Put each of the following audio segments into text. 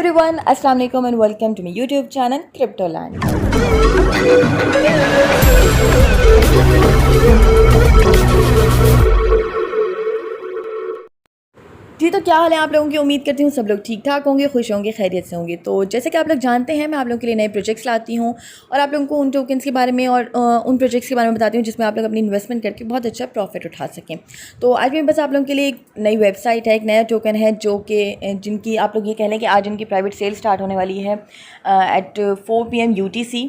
everyone, Assalamu alaikum and welcome to my YouTube channel Cryptoland. जी तो क्या हाल है आप लोगों की। उम्मीद करती हूँ सब लोग ठीक ठाक होंगे, खुश होंगे, खैरियत से होंगे। तो जैसे कि आप लोग जानते हैं, मैं आप लोगों के लिए नए प्रोजेक्ट्स लाती हूँ और आप लोगों को उन टोकन्स के बारे में और उन प्रोजेक्ट्स के बारे में बताती हूँ जिसमें आप लोग अपनी इन्वेस्टमेंट करके बहुत अच्छा प्रॉफिट उठा सकें। तो आज मैं बस आप लोगों के लिए एक नई वेबसाइट है, एक नया टोकन है जो कि जिनकी आप लोग ये कह लें कि आज इनकी प्राइवेट सेल स्टार्ट होने वाली है एट 4 PM UTC।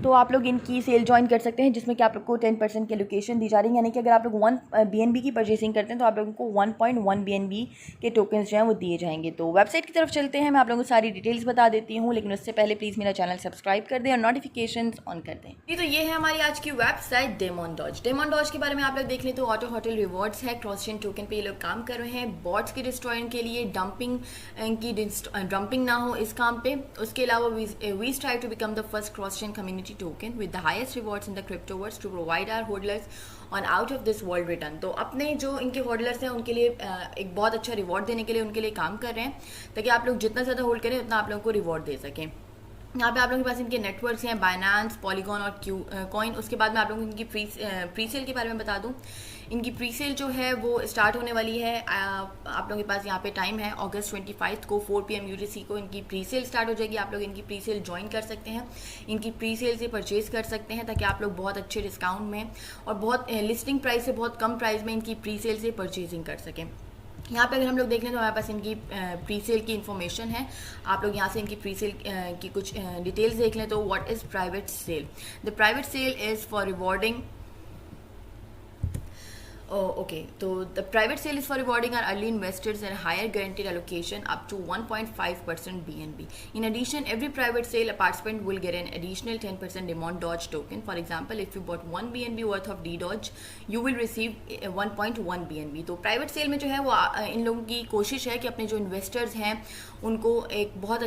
तो आप लोग इनकी सेल ज्वाइन कर सकते हैं जिसमें कि आप लोग को 10% की लोकेशन दी जा रही है, यानी कि अगर आप लोग 1 BNB की परचेसिंग करते हैं तो आप लोगों को 1.1 BNB के टोकन्स जो हैं वो दिए जाएंगे। तो वेबसाइट की तरफ चलते हैं, मैं आप लोगों को सारी डिटेल्स बता देती हूँ, लेकिन उससे पहले प्लीज़ मेरा चैनल सब्सक्राइब कर दें और नोटिफिकेशंस ऑन कर दें। जी तो ये है हमारी आज की website Demon Doge. Demon Doge के बारे में आप लोग देख लें तो ऑटो होटल रिवॉर्ड्स है, क्रॉस चेन टोकन पे ये लोग काम कर रहे हैं, बॉट्स के डिस्ट्रॉइंग के लिए, डंपिंग ना हो इस काम पे। उसके अलावा we try to become the first cross chain community token with highest rewards in the cryptoverse to provide our hodlers on out of this world return। तो अपने जो इनके होल्डर्स हैं उनके लिए एक बहुत अच्छा रिवॉर्ड देने के लिए उनके लिए काम कर रहे हैं, ताकि आप लोग जितना ज़्यादा होल्ड करें उतना आप लोगों को रिवॉर्ड दे सकें। यहाँ पे आप लोगों के पास इनके नेटवर्क्स हैं, बाइनेंस, पॉलीगॉन और कॉइन। उसके बाद मैं आप लोगों को इनकी प्री सेल के बारे में बता दूँ। इनकी प्री सेल जो है वो स्टार्ट होने वाली है, आप लोगों के पास यहाँ पे टाइम है अगस्त 25 को 4 PM UTC को इनकी प्री सेल स्टार्ट हो जाएगी। आप लोग इनकी प्री सेल ज्वाइन कर सकते हैं, इनकी प्री सेल से परचेज कर सकते हैं, ताकि आप लोग बहुत अच्छे डिस्काउंट में और बहुत लिस्टिंग प्राइस से बहुत कम प्राइस में इनकी प्री सेल से परचेजिंग कर सकें। यहाँ पे अगर हम लोग देख लें तो हमारे पास इनकी प्री सेल की इन्फॉर्मेशन है। आप लोग यहाँ से इनकी प्री सेल की कुछ डिटेल्स देख लें तो what is private sale. The private sale is for rewarding तो the private sale is for rewarding our early investors and higher guaranteed allocation up to 1.5% BNB. In addition, every private sale a participant will get an additional 10% Demon Dodge token. For example, if you bought 1 BNB worth of D Dodge, you will receive 1.1 BNB. तो private sale में जो है वो इन लोगों की कोशिश है कि अपने जो इन्वेस्टर्स हैं उनको एक बहुत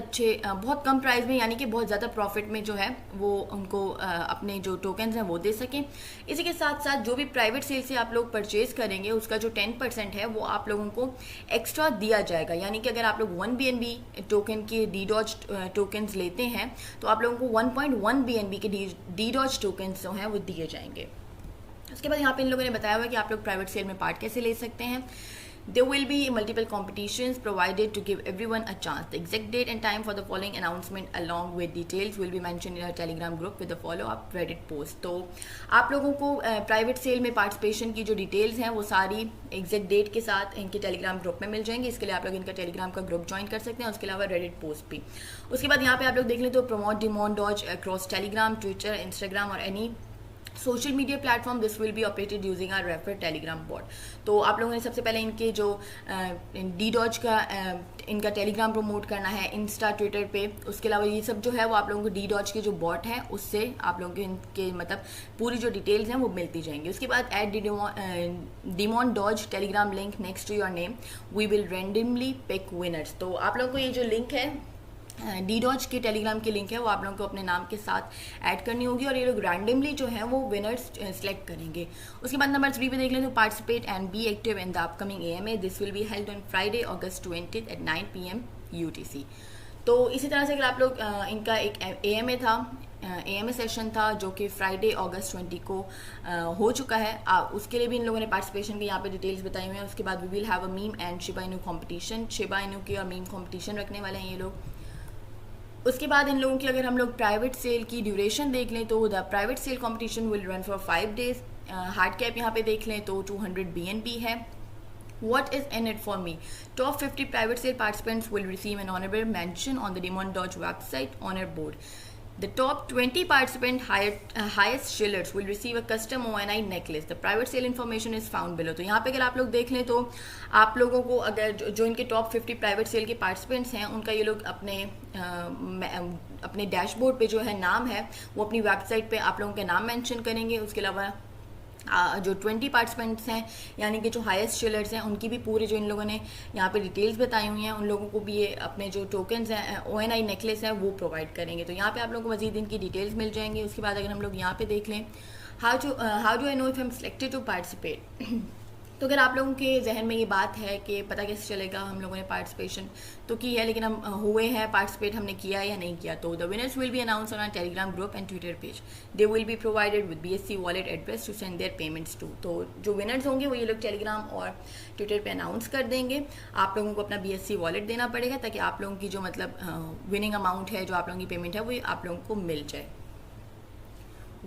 कम प्राइस में, यानी कि बहुत ज़्यादा प्रॉफिट में जो है वो उनको अपने जो टोकन्स हैं वो दे सकें। इसी के साथ साथ जो भी प्राइवेट सेल से आप लोग परचेज करेंगे उसका जो 10% है वो आप लोगों को एक्स्ट्रा दिया जाएगा, यानी कि अगर आप लोग 1 BNB टोकन के डी डॉज टोकन्स लेते हैं तो आप लोगों को 1.1 BNB के डी डॉज टोकन्स जो हैं वो दिए जाएंगे। उसके बाद यहाँ पे इन लोगों ने बताया हुआ है कि आप लोग प्राइवेट सेल में पार्ट कैसे ले सकते हैं। There will be multiple competitions provided to give everyone a chance. The exact date and time for the following announcement along with details will be mentioned in our Telegram group with a follow-up Reddit post. तो आप लोगों को private sale में participation की जो details हैं वो सारी एग्जैक्ट डेट के साथ इनके टेलीग्राम ग्रुप में मिल जाएंगी। इसके लिए आप लोग इनका टेलीग्राम का ग्रुप ज्वाइन कर सकते हैं, उसके अलावा रेडिट पोस्ट भी। उसके बाद यहाँ पे आप लोग देख लें तो promote demon doge across Telegram, Twitter, Instagram और any social media platform. This will be operated using our refer Telegram bot. तो आप लोगों ने सबसे पहले इनके जो डी डॉज का इनका टेलीग्राम प्रमोट करना है इंस्टा, ट्विटर पे। उसके अलावा ये सब जो है वो आप लोगों को डी डॉज के जो बॉट है उससे आप लोगों को इनके मतलब पूरी जो डिटेल्स हैं वो मिलती जाएंगी। उसके बाद add Demon Doge Telegram link next to your name, we will randomly pick winners. तो आप लोगों को ये जो लिंक है डी डॉज के टेलीग्राम की लिंक है वो आप लोगों को अपने नाम के साथ ऐड करनी होगी और ये लोग रैंडमली जो है वो विनर्स सेलेक्ट करेंगे। उसके बाद नंबर 3 पे देख लें तो participate and be active in the upcoming AMA। This will be held on Friday August 20 at 9 PM UTC। तो इसी तरह से अगर आप लोग इनका एक AMA सेशन था जो कि फ्राइडे अगस्त 20 को हो चुका है, उसके लिए भी इन लोगों ने पार्टिसिपेशन की यहाँ पे डिटेल्स बताई हुई हैं। उसके बाद we will have a meme and Shiba Inu competition, Shiba Inu की और मीम कॉम्पिटिशन रखने वाले हैं ये लोग। उसके बाद इन लोगों की अगर हम लोग प्राइवेट सेल की ड्यूरेशन देख लें तो the private sale competition will run for 5 days। Hard cap यहाँ पे देख लें तो 200 BNB है। What is in it for me? Top 50 private sale participants will receive an honorable mention on the Demon Dodge website honor board. The top 20 participant highest shillers will receive a custom ONI necklace. The private sale information is found below। तो यहाँ पे अगर आप लोग देख लें तो आप लोगों को अगर जो इनके टॉप 50 प्राइवेट सेल के पार्टिसिपेंट्स हैं उनका ये लोग अपने डैशबोर्ड पे जो है नाम है वो अपनी वेबसाइट पे आप लोगों के नाम मेंशन करेंगे। उसके अलावा जो 20 पार्टिसिपेंट्स हैं यानी कि जो हाईएस्ट शेयर्स हैं उनकी भी पूरे जो इन लोगों ने यहाँ पे डिटेल्स बताई हुई हैं उन लोगों को भी ये अपने जो टोकन्स हैं ONI नेकलेस हैं वो प्रोवाइड करेंगे। तो यहाँ पे आप लोगों को मजीद इनकी डिटेल्स मिल जाएंगी। उसके बाद अगर हम लोग यहाँ पे देख लें how do I know if I am selected to participate. तो अगर आप लोगों के जहन में ये बात है कि पता कैसे चलेगा हम लोगों ने पार्टिसिपेशन तो की है लेकिन हम हुए हैं पार्टिसिपेट हमने किया या नहीं किया, तो the winners will be announce on our Telegram group and Twitter page. They will be provided with BSC wallet address to send their payments to. तो जो विनर्स होंगे वो ये लोग टेलीग्राम और ट्विटर पे अनाउंस कर देंगे। आप लोगों को अपना BSC वॉलेट देना पड़ेगा ताकि आप लोगों की जो मतलब विनिंग अमाउंट है, जो आप लोगों की पेमेंट है, वो आप लोगों को मिल जाए।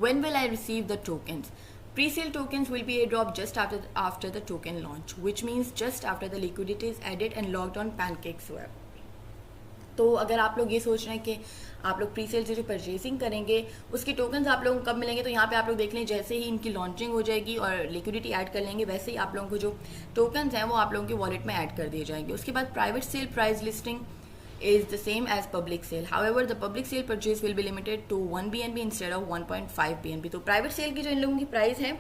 When will I receive the tokens? Pre-sale tokens will be airdropped just after the token launch, which means just after the liquidity is added and logged on PancakeSwap. तो अगर आप लोग ये सोच रहे हैं कि आप लोग प्री सेल से जो परचेसिंग करेंगे उसके टोकन्स आप लोगों को कब मिलेंगे, तो यहाँ पे आप लोग देख लें जैसे ही इनकी लॉन्चिंग हो जाएगी और लिक्विडिटी ऐड कर लेंगे वैसे ही आप लोगों को जो टोकन्स हैं वो आप लोगों के वॉलेट में ऐड कर दिए जाएंगे। उसके बाद private sale price listing is the same as public sale. However, the public sale purchase will be limited to 1 BNB instead of 1.5 BNB. तो प्राइवेट सेल की जो इन लोगों की प्राइस है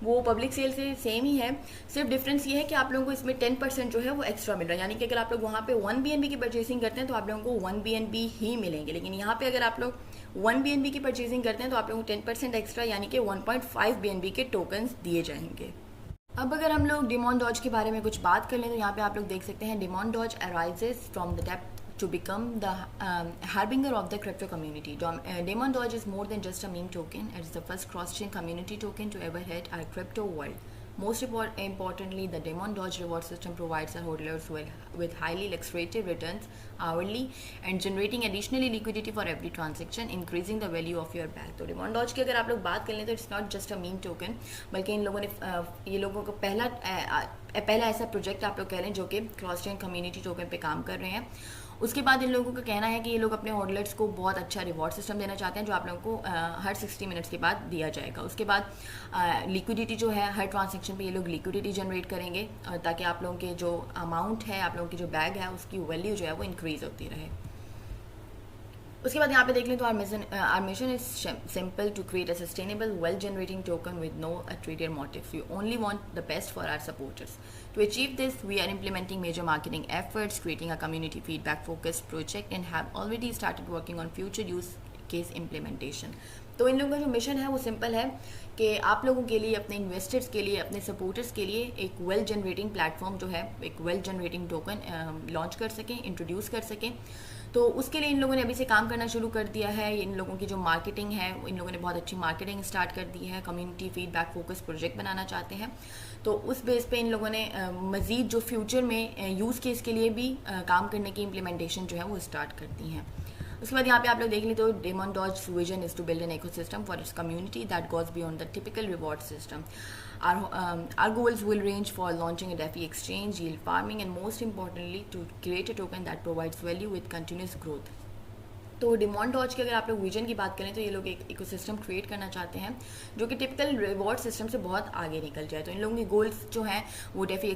वो पब्लिक सेल से सेम ही है, सिर्फ डिफरेंस ये है कि आप लोगों को इसमें 10% जो है वो एक्स्ट्रा मिल रहा है। यानी कि अगर आप लोग वहाँ पे 1 BNB की परचेसिंग करते हैं तो आप लोगों को 1 BNB ही मिलेंगे, लेकिन यहाँ पे अगर आप लोग 1 BNB की परचेसिंग करते हैं तो आप लोगों को 10% एक्स्ट्रा यानी कि 1.5 BNB के टोकन्स दिए जाएंगे। अब अगर हम लोग डिमॉन डॉज के बारे में कुछ बात कर लें तो यहाँ पे आप लोग देख सकते हैं Demon Doge arises from the depth to become the harbinger of the crypto community. Demon Doge is more than just a meme token. It is the first cross-chain community token to ever hit our crypto world. Most importantly, the Demon Doge reward system provides our hodlers with highly lucrative returns hourly and generating additionally liquidity for every transaction, increasing the value of your bag. तो Demon Doge की अगर आप लोग बात कर लें तो it's not just a meme token, बल्कि इन लोगों ने ये लोगों को पहला ऐसा प्रोजेक्ट आप लोग कह लें जो कि क्रॉस चेन कम्युनिटी टोकन पे काम कर रहे हैं। उसके बाद इन लोगों का कहना है कि ये लोग अपने होल्डर्स को बहुत अच्छा रिवॉर्ड सिस्टम देना चाहते हैं जो आप लोगों को हर 60 मिनट्स के बाद दिया जाएगा। उसके बाद लिक्विडिटी जो है हर ट्रांजैक्शन पे ये लोग लिक्विडिटी जनरेट करेंगे ताकि आप लोगों के जो अमाउंट है, आप लोगों की जो बैग है उसकी वैल्यू जो है वो इंक्रीज होती रहे। उसके बाद यहाँ पे देख लें तो our mission is simple to create a sustainable wealth generating token with no ulterior motives. We only want the best for our supporters. To achieve this, we are implementing major marketing efforts, creating a community feedback focused project and have already started working on future use case implementation. तो इन लोगों का जो mission है वो simple है कि आप लोगों के लिए, अपने इन्वेस्टर्स के लिए, अपने सपोर्टर्स के लिए एक वेल्थ जनरेटिंग प्लेटफॉर्म जो है, एक वेल्थ जनरेटिंग टोकन लॉन्च कर सकें, इंट्रोड्यूस कर सकें। तो उसके लिए इन लोगों ने अभी से काम करना शुरू कर दिया है। इन लोगों की जो मार्केटिंग है इन लोगों ने बहुत अच्छी मार्केटिंग स्टार्ट कर दी है, कम्युनिटी फीडबैक फोकस प्रोजेक्ट बनाना चाहते हैं। तो उस बेस पे इन लोगों ने मज़ीद जो फ्यूचर में यूज़ केस के लिए भी काम करने की इम्प्लीमेंटेशन जो है वो स्टार्ट कर दी हैं। उसके बाद यहाँ पे आप लोग देख लें तो Demon Doge's vision is to build an ecosystem for its community that goes beyond the typical reward system. Our goals will range for launching a DeFi exchange, yield farming, and most importantly, to create a token that provides value with continuous growth. तो Demon Doge के अगर आप लोग vision की बात करें तो ये लोग एक इकोसिस्टम क्रिएट करना चाहते हैं जो कि टिपिकल रिवॉर्ड सिस्टम से बहुत आगे निकल जाए। तो इन लोगों के गोल्स जो हैं वो डेफी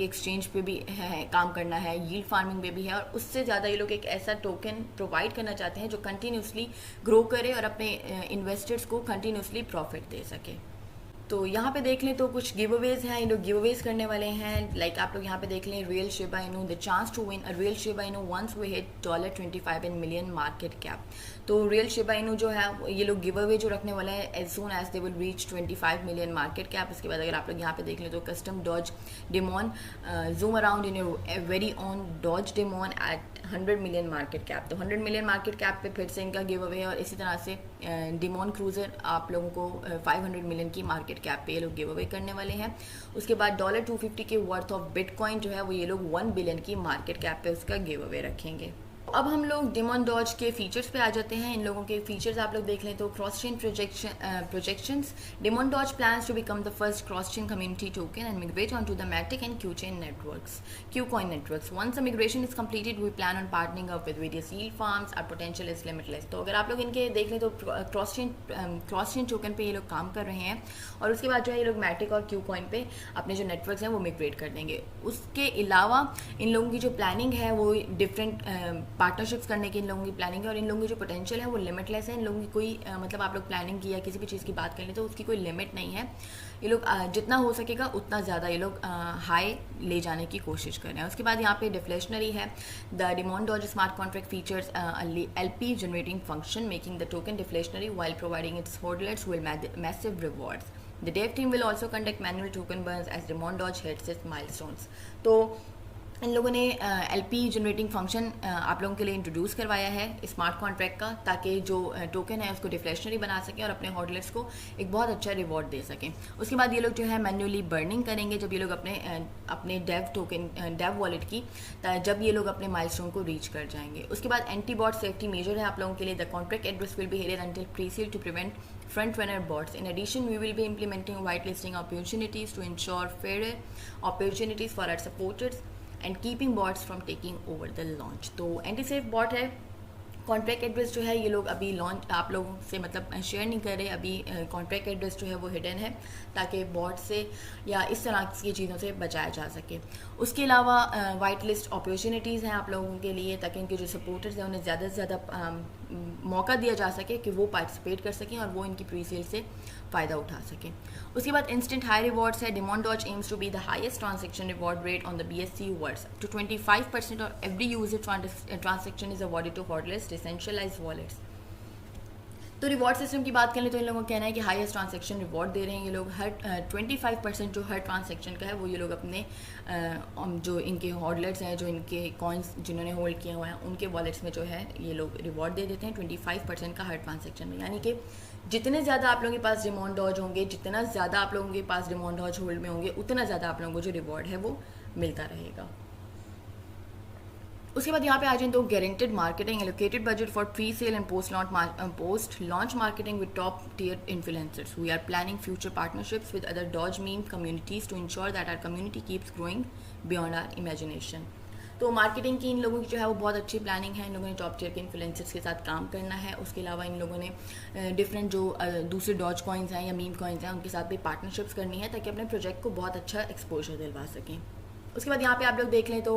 एक्सचेंज पे भी है, काम करना है, यील्ड फार्मिंग पे भी है, और उससे ज़्यादा ये लोग एक ऐसा टोकन प्रोवाइड करना चाहते हैं जो कंटिन्यूसली ग्रो करे और अपने इन्वेस्टर्स को कंटिन्यूसली प्रॉफिट दे सके। तो यहाँ पे देख लें तो कुछ गिव अवेज हैं, ये लोग गिव अवेज करने वाले हैं। लाइक आप लोग यहाँ पे देख लें real Shiba Inu, the chance to win a real Shiba Inu once we hit $25 in million market cap. तो रियल शिबा इनू जो है ये लोग गिव अवे जो रखने वाले हैं as soon as they will reach 25 million market cap. उसके बाद अगर आप लोग यहाँ पे देख लें तो custom Doge Demon zoom around in your very own Doge Demon at 100 million market cap. तो 100 million मार्केट कैप पे फिर से इनका गिव अवे है, और इसी तरह से डेमोन क्रूजर आप लोगों को 500 million की मार्केट कैप पे ये लोग गिव अवे करने वाले हैं। उसके बाद $250 के वर्थ ऑफ बिटकॉइन जो है वो ये लोग 1 billion की मार्केट कैप पे उसका गिव अवे रखेंगे। अब हम लोग Demon Doge के फीचर्स पे आ जाते हैं। इन लोगों के फीचर्स आप लोग देख लें तो cross chain projections. Demon Doge plans to become the first cross chain community token and migrate onto the Matic and Qcoin networks. Once the migration is completed, we plan on partnering up with various yield farms. Our potential is limitless. तो अगर आप लोग इनके देख लें तो cross chain token पे ये लोग काम कर रहे हैं, और उसके बाद जो है ये लोग Matic और Qcoin पे अपने जो नेटवर्क्स हैं वो मिग्रेट कर देंगे। उसके अलावा इन लोगों की जो प्लानिंग है वो डिफरेंट पार्टनरशिप्स करने की इन लोगों की प्लानिंग है, और इन लोगों की जो पोटेंशियल है वो लिमिटलेस है। इन लोगों की कोई मतलब आप लोग प्लानिंग की या किसी भी चीज़ की बात करें तो उसकी कोई लिमिट नहीं है। ये लोग जितना हो सकेगा उतना ज़्यादा ये लोग हाई ले जाने की कोशिश कर रहे हैं। उसके बाद यहाँ पे डिफ्लेशनरी है। The Demon Doge smart contract features LP generating function making the token deflationary while providing its hodlers with massive rewards. The dev team will also conduct manual token burns as Demon Doge hits its milestones. तो इन लोगों ने LP generating function आप लोगों के लिए introduce करवाया है स्मार्ट कॉन्ट्रैक्ट का, ताकि जो टोकन है उसको डिफ्लेशनरी बना सकें और अपने होल्डर्स को एक बहुत अच्छा रिवॉर्ड दे सकें। उसके बाद ये लोग जो है मैन्युअली बर्निंग करेंगे जब ये लोग अपने डेव टोकन डेव वॉलेट की, जब ये लोग अपने माइलस्टोन को रीच कर जाएंगे। उसके बाद एंटी-बॉट सेफ्टी मेजर है आप लोगों के लिए। The contract address will be hidden until presale to prevent front runner bots. In addition, we will be implementing whitelisting opportunities to ensure fairer opportunities for our supporters and keeping bots from taking over the launch. तो anti safe bot है। Contract address जो है ये लोग अभी launch आप लोगों से मतलब शेयर नहीं कर रहे, अभी कॉन्ट्रैक्ट एड्रेस जो है वो हिडन है ताकि बॉट से या इस तरह की चीज़ों से बचाया जा सके। उसके अलावा वाइट लिस्ट अपॉर्चुनिटीज़ हैं आप लोगों के लिए, ताकि इनके जो सपोर्टर्स हैं उन्हें ज़्यादा से ज़्यादा मौका दिया जा सके कि वो पार्टिसिपेट कर सकें और वो इनकी प्री सेल से फ़ायदा उठा सकें। उसके बाद इंस्टेंट हाई रिवॉर्ड्स है। Demon Doge aims to be the highest transaction reward rate on the BSC words to 25% और every user transaction is awarded to holders decentralised wallets. तो रिवॉर्ड सिस्टम की बात करें तो इन लोगों का कहना है कि हाईएस्ट ट्रांजैक्शन रिवॉर्ड दे रहे हैं ये लोग। हर 25% जो हर ट्रांजैक्शन का है वो ये लोग अपने जो इनके होल्डर्स हैं, जो इनके कॉइन्स जिन्होंने होल्ड किए हुए हैं उनके वॉलेट्स में जो है ये लोग रिवॉर्ड दे देते हैं 25% का हर ट्रांजैक्शन में। यानी कि जितने ज़्यादा आप लोगों के पास डिमॉन डॉज होंगे, जितना ज़्यादा आप लोगों के पास डिमॉन डॉज होल्ड में होंगे, उतना ज़्यादा आप लोगों को जो रिवॉर्ड है वो मिलता रहेगा। उसके बाद यहाँ पे आ जाए तो guaranteed marketing allocated budget for presale and post launch marketing with top tier influencers. We are planning future partnerships with other Doge meme communities to ensure that our community keeps growing beyond our imagination. तो marketing की इन लोगों की जो है वो बहुत अच्छी प्लानिंग है। इन लोगों ने टॉप टियर के इन्फ्लुएंसर्स के साथ काम करना है। उसके अलावा इन लोगों ने डिफरेंट जो दूसरे डॉज कॉइन्स हैं या मीम कॉइन्स हैं उनके साथ भी पार्टनरशिप्स करनी है ताकि अपने प्रोजेक्ट को बहुत अच्छा एक्सपोजर दिलवा सकें। उसके बाद यहाँ पे आप लोग देख लें तो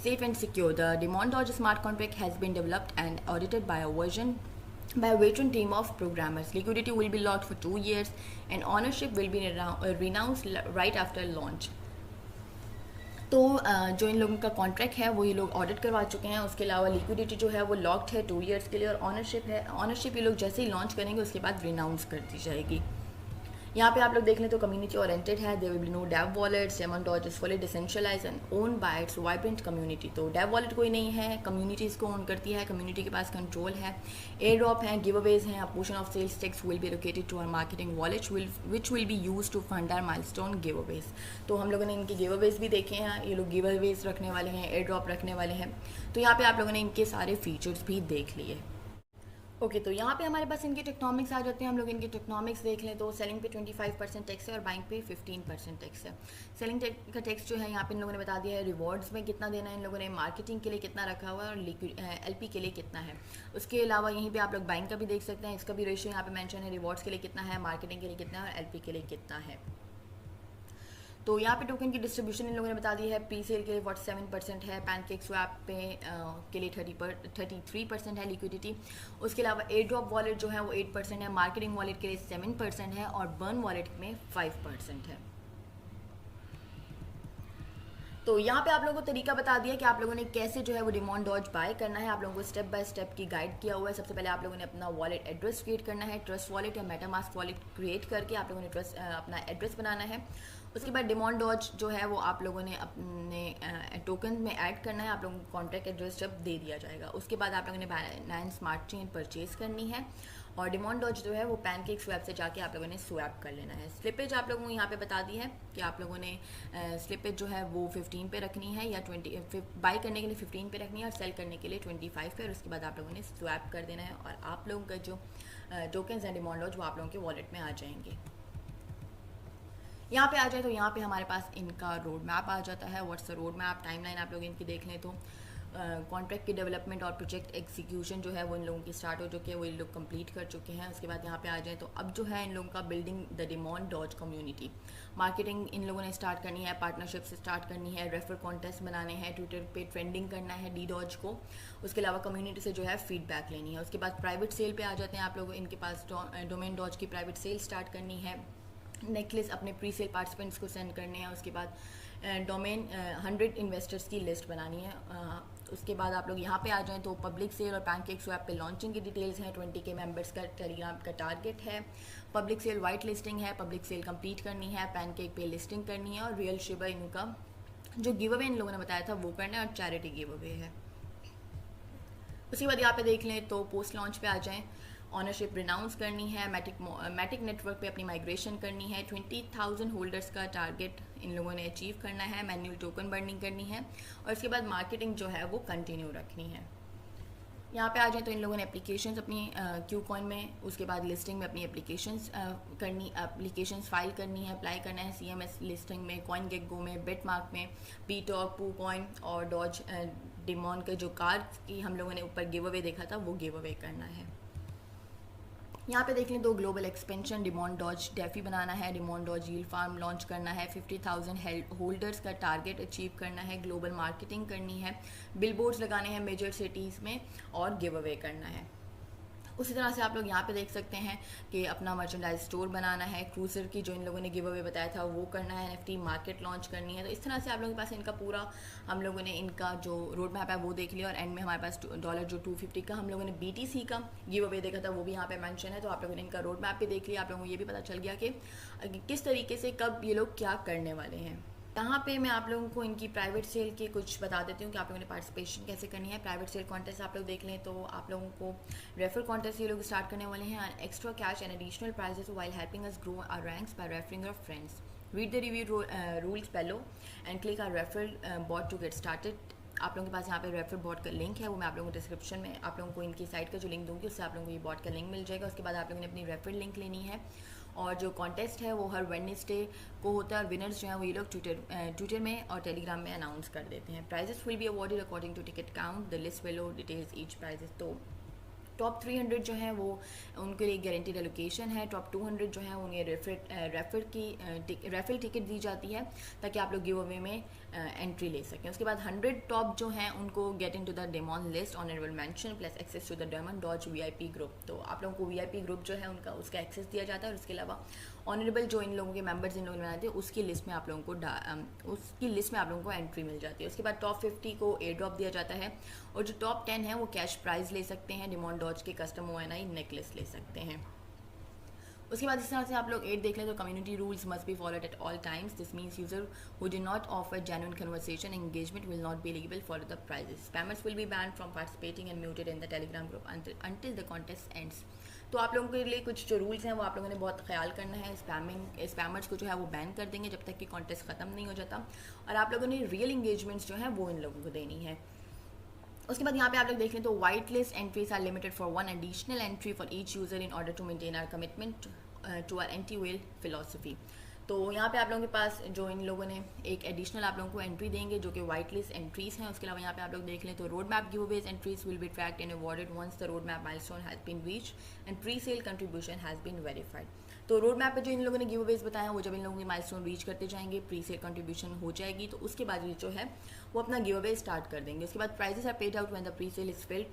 safe and secure the demon Doge smart contract has been developed and audited by a veteran team of programmers. Liquidity will be locked for 2 years and ownership will be renounced right after launch. तो जो इन लोगों का contract है वो ये लोग audit करवा चुके हैं। उसके अलावा लिक्विडिटी जो है वो लॉक्ड है 2 ईयर्स के लिए और ऑनरशिप ये लोग जैसे ही लॉन्च करेंगे उसके बाद रिनाउंस कर दी जाएगी। यहाँ पे आप लोग देख लें तो कम्युनिटी ओरिएंटेड है। There will be no dev wallets, Demon Doge is fully decentralised and owned by its vibrant community. तो डेव वॉलेट कोई नहीं है, कम्युनिटी इसको ओन करती है, कम्युनिटी के पास कंट्रोल है। एयर ड्रॉप हैं, गिव अवेज हैं, a portion of sales tax will be allocated to our marketing wallet which will be use to fund our milestone giveaways. तो हम लोगों ने इनके गिव अवेज भी देखे हैं, ये लोग गिव अवेज रखने वाले हैं, एयर ड्रॉप रखने वाले हैं। तो यहाँ पे आप लोगों ने इनके सारे फीचर्स भी देख लिए। ओके तो यहाँ पे हमारे पास इनके टेक्नॉमिक्स आ जाते हैं। हम लोग इनके टेक्नॉमिक्स देख लें तो सेलिंग पे 25% टैक्स है और बाइंग पे 15% टैक्स है। सेलिंग का टैक्स जो है यहाँ पे इन लोगों ने बता दिया है। रिवॉर्ड्स में कितना देना है इन लोगों ने, मार्केटिंग के लिए कितना रखा हुआ है और एलपी के लिए कितना है। उसके अलावा यहीं पे आप लोग बाइंग का भी देख सकते हैं, इसका भी रेशियो यहाँ पे मेंशन है। रिवॉर्ड्स के लिए कितना है, मार्केटिंग के लिए कितना है और एलपी के लिए कितना है। तो यहाँ पे टोकन की डिस्ट्रीब्यूशन इन लोगों ने बता दी है। प्री सेल के लिए 47% है, पैनकेक स्वैप पे के लिए 33% है लिक्विडिटी। उसके अलावा एयर ड्रॉप वॉलेट जो है वो 8% है, मार्केटिंग वॉलेट के लिए 7% है और बर्न वॉलेट में 5% है। तो यहाँ पे आप लोगों को तरीका बता दिया कि आप लोगों ने कैसे जो है वो डिमॉन डॉज बाय करना है। आप लोगों को स्टेप बाय स्टेप की गाइड किया हुआ है। सबसे पहले आप लोगों ने अपना वॉलेट एड्रेस क्रिएट करना है, ट्रस्ट वॉलेट या मेटामास्क वॉलेट क्रिएट करके आप लोगों ने अपना एड्रेस बनाना है। उसके बाद डिमॉन डॉज जो है वो आप लोगों ने अपने टोकन में ऐड करना है। आप लोगों को कॉन्ट्रैक्ट एड्रेस जब दे दिया जाएगा उसके बाद आप लोगों ने बाइनेंस स्मार्ट चेन परचेज करनी है और डिमॉन डॉज जो है वो पैनकेक स्वैप से जाके आप लोगों ने स्वैप कर लेना है। स्लिपेज आप लोगों को यहाँ पे बता दी है कि आप लोगों ने स्लिपेज जो है वो 15 पे रखनी है या 20 बाई करने के लिए 15 पे रखनी है और सेल करने के लिए 25 पे और उसके बाद आप लोगों ने स्वैप कर देना है और आप लोगों का जो टोकन्स हैं डिमॉन डॉज वो आप लोगों के वॉलेट में आ जाएंगे। यहाँ पे आ जाए तो यहाँ पे हमारे पास इनका रोड मैप आ जाता है। What's the road map, timeline आप लोग इनकी देख लें तो कॉन्ट्रैक्ट की डेवलपमेंट और प्रोजेक्ट एग्जीक्यूशन जो है वो इन लोगों की स्टार्ट हो चुकी है, वो इन लोग कंप्लीट कर चुके हैं। उसके बाद यहाँ पे आ जाए तो अब जो है इन लोगों का building the demon doge community, marketing इन लोगों ने स्टार्ट करनी है, पार्टनरशिप से स्टार्ट करनी है, रेफर कॉन्टेस्ट बनाने हैं, ट्विटर पे ट्रेंडिंग करना है डी डॉज को। उसके अलावा कम्युनिटी से जो है फीडबैक लेनी है। उसके बाद प्राइवेट सेल पे आ जाते हैं आप लोग, इनके पास डोमेन डॉज की प्राइवेट सेल स्टार्ट करनी है, नेकलेस अपने प्री सेल पार्टिसिपेंट्स को सेंड करने हैं। उसके बाद डोमेन 100 इन्वेस्टर्स की लिस्ट बनानी है। उसके बाद आप लोग यहाँ पे आ जाएं तो पब्लिक सेल और पैनकेक स्वैप पे लॉन्चिंग की डिटेल्स हैं। 20K मेंबर्स का टेलीग्राम का टारगेट है। पब्लिक सेल वाइट लिस्टिंग है, पब्लिक सेल कंप्लीट करनी है, पैनकेक पे लिस्टिंग करनी है और रियल शिबा इनू का जो गिव अवे इन लोगों ने बताया था वो करना है और चैरिटी गिव अवे है। उसके बाद यहाँ पे देख लें तो पोस्ट लॉन्च पे आ जाएं, ऑनरशिप रिनाउंस करनी है, मैटिक नेटवर्क पे अपनी माइग्रेशन करनी है, 20,000 होल्डर्स का टारगेट इन लोगों ने अचीव करना है, मैन्युअल टोकन बर्निंग करनी है और इसके बाद मार्केटिंग जो है वो कंटिन्यू रखनी है। यहाँ पे आ जाए तो इन लोगों ने एप्लीकेशंस अपनी क्यू कॉइन में, उसके बाद लिस्टिंग में अपनी एप्लीकेशंस फाइल करनी है, अप्लाई करना है CMS लिस्टिंग में, कॉइन गेटगो में, बिटमार्क में, पीटॉक, पू कॉइन और डॉज डिमॉन का जो कार्ड की हम लोगों ने ऊपर गिव अवे देखा था वो गिव अवे करना है। यहाँ पे देख लें 2 global expansion, demon doge DeFi बनाना है, demon doge yield farm launch करना है, 50,000 होल्डर्स का टारगेट अचीव करना है, ग्लोबल मार्केटिंग करनी है, बिलबोर्ड्स लगाने हैं मेजर सिटीज़ में और गिव अवे करना है। उसी तरह से आप लोग यहाँ पे देख सकते हैं कि अपना मर्चेंडाइज स्टोर बनाना है, क्रूजर की जो इन लोगों ने गिव अवे बताया था वो करना है, NFT मार्केट लॉन्च करनी है। तो इस तरह से आप लोगों के पास इनका पूरा हम लोगों ने इनका जो रोड मैप है वो देख लिया और एंड में हमारे पास डॉलर जो 250 का हम लोगों ने BTC का गिव अवे देखा था वो भी यहाँ पे मेंशन है। तो आप लोगों ने इनका रोड मैप भी देख लिया, आप लोगों को ये भी पता चल गया कि किस तरीके से कब ये लोग क्या करने वाले हैं। यहाँ पे मैं आप लोगों को इनकी प्राइवेट सेल के कुछ बता देती हूँ कि आप लोगों ने पार्टिसिपेशन कैसे करनी है। प्राइवेट सेल कॉन्टेस्ट आप लोग देख लें तो आप लोगों को रेफर कॉन्टेस्ट ये लोग स्टार्ट करने वाले हैं, extra cash and additional prizes while helping us grow our ranks by referring our friends. Read the review rules below and click our referral bot to get started. आप लोगों के पास यहाँ पे रेफर बॉट का link है, वो मैं आप लोगों को डिस्क्रिप्शन में आप लोगों को इनकी साइट का जो लिंक दूंगी उससे आप लोगों को ये बॉट का लिंक मिल जाएगा। उसके बाद आप लोगों ने अपनी रेफर लिंक लेनी है और जो कॉन्टेस्ट है वो हर वेडनेसडे को होता है और विनर्स जो है वो ये लोग ट्विटर में और टेलीग्राम में अनाउंस कर देते हैं। Prizes will be awarded according to ticket count, the list below details each prizes. तो टॉप 300 जो है वो उनके लिए गारंटीड एलोकेशन है, टॉप 200 जो है उन्हें रेफरल टिकट दी जाती है ताकि आप लोग गिव अवे में एंट्री ले सकें। उसके बाद 100 टॉप जो हैं उनको get into the Demon list, honourable mention plus access to the diamond Doge VIP group. तो आप लोगों को VIP ग्रुप जो है उनका उसका एक्सेस दिया जाता है और उसके अलावा ऑनरेबल जो इन लोगों के मेंबर्स इन लोगों ने बनाते हैं उसकी लिस्ट में आप लोगों को एंट्री मिल जाती है। उसके बाद टॉप 50 को एयर ड्रॉप दिया जाता है और जो टॉप 10 है वो कैश प्राइज ले सकते हैं, डिमॉन डॉज के कस्टम ONI नेकलेस ले सकते हैं। उसके बाद इस तरह से आप लोग 8 देख लें तो community rules must be followed at all times. This means user who do not offer genuine conversation engagement will not be eligible for the prizes. Spammers will be banned from participating and muted in the Telegram group until the contest ends. तो आप लोगों के लिए कुछ जो rules हैं वो आप लोगों ने बहुत ख्याल करना है। स्पैमर्स को जो है वो बैन कर देंगे जब तक कि कॉन्टेस्ट ख़त्म नहीं हो जाता और आप लोगों ने रियल इंगेजमेंट्स जो है वो इन लोगों को देनी है। उसके बाद यहाँ पे आप लोग देख लें तो whitelist entries are limited for 1 additional entry for each user in order to maintain our commitment to our anti whale philosophy. तो यहाँ पे आप लोगों के पास जो इन लोगों ने एक एडिशनल आप लोगों को एंट्री देंगे जो कि वाइट लिस्ट एंट्रीज हैं। उसके अलावा यहाँ पे आप लोग देख लें तो roadmap giveaways entries will be tracked and awarded once the roadmap milestone has been reach and presale contribution has been verified. तो रोड मैप पे जो इन लोगों ने गिवअवेज बताया वो जब इन लोगों की माइलस्टोन रीच करते जाएंगे, प्री सेल कंट्रीब्यूशन हो जाएगी तो उसके बाद जो है वो अपना गिवअवे स्टार्ट कर देंगे। उसके बाद prizes are paid out when the presale is filled.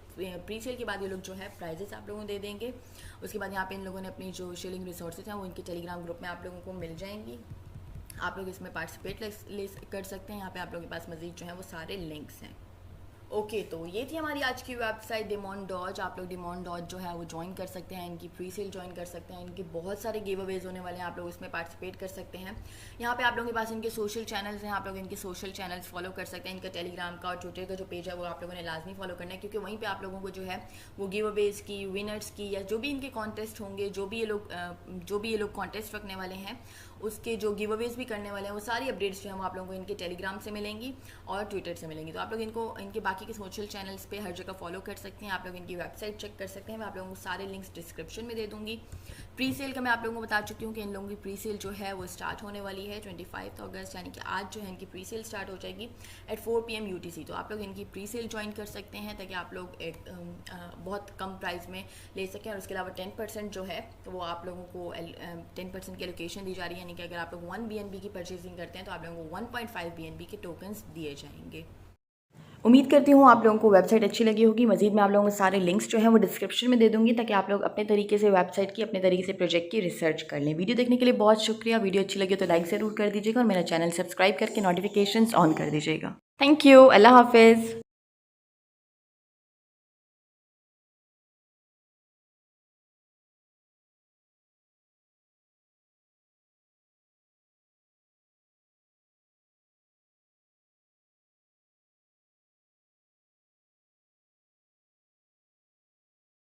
Presale के बाद ये लोग जो है प्राइजेस आप लोगों को दे देंगे। उसके बाद यहाँ पे इन लोगों ने अपनी जो शेयरिंग रिसोर्सेज हैं वो इनके टेलीग्राम ग्रुप में आप लोगों को मिल जाएंगी, आप लोग इसमें पार्टिसिपेट कर सकते हैं। यहाँ पे आप लोगों के पास मजीद जो है वो सारे लिंक्स हैं। ओके तो ये थी हमारी आज की वेबसाइट डिमॉन डॉज। आप लोग डिमॉन डॉज जो है वो ज्वाइन कर सकते हैं, इनकी प्री सेल ज्वाइन कर सकते हैं, इनके बहुत सारे गिव अवेज होने वाले हैं, आप लोग इसमें पार्टिसिपेट कर सकते हैं। यहाँ पे आप लोगों के पास इनके सोशल चैनल्स हैं, आप लोग इनके सोशल चैनल्स फॉलो कर सकते हैं। इनका टेलीग्राम का और ट्विटर का जो पेज है वो आप लोगों ने लाजमी फॉलो करना है क्योंकि वहीं पर आप लोगों को जो है वो गिव अवेज की, विनर्स की या जो भी इनके कॉन्टेस्ट होंगे, जो भी ये लोग कॉन्टेस्ट रखने वाले हैं उसके जो गिव अवेज भी करने वाले हैं वो सारी अपडेट्स जो हैं वो आप लोगों को इनके टेलीग्राम से मिलेंगी और ट्विटर से मिलेंगी। तो आप लोग इनको इनके बाकी के सोशल चैनल्स पे हर जगह फॉलो कर सकते हैं। आप लोग इनकी वेबसाइट चेक कर सकते हैं, मैं आप लोगों को सारे लिंक्स डिस्क्रिप्शन में दे दूंगी। प्री सेल का मैं आप लोगों को बता चुकी हूँ कि इन लोगों की प्री सेल जो है वो स्टार्ट होने वाली है 25 अगस्त, यानी कि आज जो है इनकी प्री सेल स्टार्ट हो जाएगी एट 4 PM UTC। तो आप लोग इनकी प्री सेल ज्वाइन कर सकते हैं ताकि आप लोग एक बहुत कम प्राइस में ले सकें। और उसके अलावा 10% जो है तो वो आप लोगों को 10% की एलोकेशन दी जा रही है, यानी कि अगर आप लोग 1 BNB की परचेजिंग करते हैं तो आप लोगों को 1.5 BNB के टोकन्स दिए जाएंगे। उम्मीद करती हूँ आप लोगों को वेबसाइट अच्छी लगी होगी। मजीद मैं आप लोगों को सारे लिंक्स जो हैं वो डिस्क्रिप्शन में दे दूँगी ताकि आप लोग अपने तरीके से वेबसाइट की, अपने तरीके से प्रोजेक्ट की रिसर्च कर लें। वीडियो देखने के लिए बहुत शुक्रिया। वीडियो अच्छी लगी तो लाइक ज़रूर कर दीजिएगा और मेरा चैनल सब्सक्राइब करके नोटिफिकेशंस ऑन कर दीजिएगा। Thank you. अल्लाह हाफिज़।